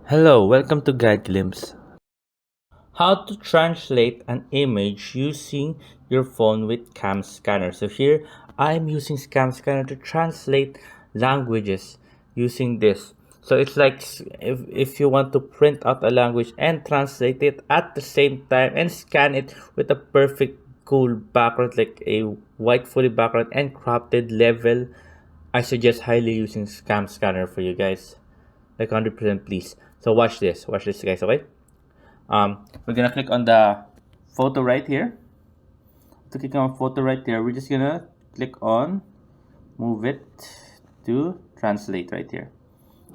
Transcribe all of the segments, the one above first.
Hello, welcome to Guide Glimpse. How to translate an image using your phone with CamScanner. So here I'm using CamScanner to translate languages using this. So it's like if you want to print out a language and translate it at the same time and scan it with a perfect cool background like a white fully background and cropped level, I suggest highly using CamScanner for you guys. Like 100% please. So watch this guys, okay? We're gonna click on the photo right here. To click on photo right there, we're just gonna click on move it to translate right here.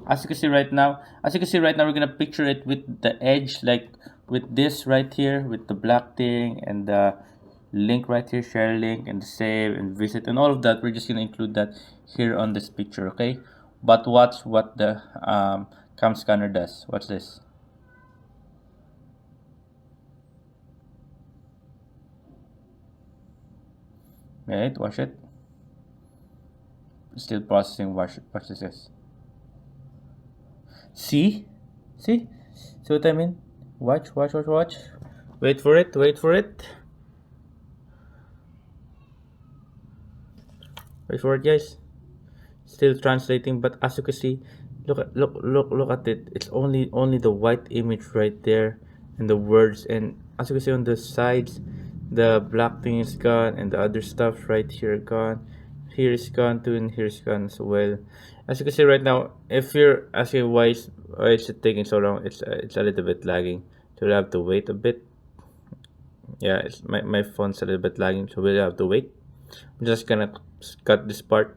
As you can see right now, we're gonna picture it with the edge, like with this right here, with the black thing and the link right here, share link and save and visit and all of that. We're just gonna include that here on this picture, okay? But watch what the cam scanner does. Watch this. Right, watch it. Still processing. Watch this, guys. See? See? See what I mean? Watch. Wait for it. Wait for it, guys. Still translating, but as you can see, look at it. It's only the white image right there, and the words. And as you can see on the sides, the black thing is gone, and the other stuff right here gone. Here is gone too, and here's gone as well. As you can see right now, if you're asking why is it taking so long, it's a little bit lagging, so we'll have to wait a bit. Yeah, it's my phone's a little bit lagging, so we'll have to wait. I'm just gonna cut this part.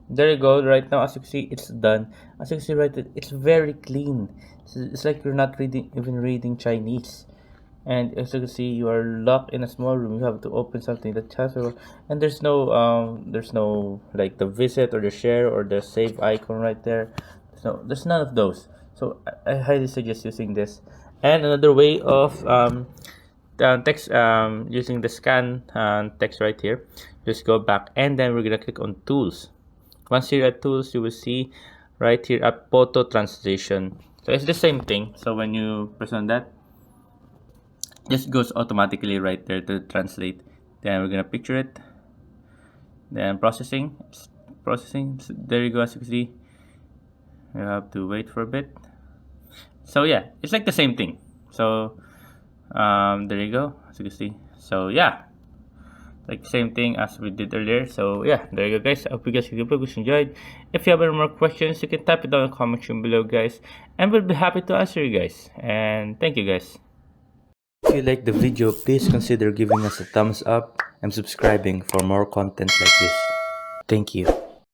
There you go. Right now, as you can see, it's done. As you can see right there, it's very clean. It's like you're not even reading Chinese. And as you can see, you are locked in a small room. You have to open something that has and there's no like the visit or the share or the save icon right there. So there's none of those. So I highly suggest using this. And another way of text using the scan text right here. Just go back and then we're gonna click on tools. Once you're at tools, you will see right here at photo translation. So it's the same thing. So when you press on that, just goes automatically right there to translate. Then we're gonna picture it. Then processing. So there you go. As you can see, you have to wait for a bit. So yeah, it's like the same thing. So there you go. As you can see. So yeah, like same thing as we did earlier. So yeah, there you go guys. I hope you guys enjoyed. If you have any more questions, you can type it down in the comment section below guys, and we'll be happy to answer you guys. And thank you guys. If you like the video, please consider giving us a thumbs up and subscribing for more content like this. Thank you.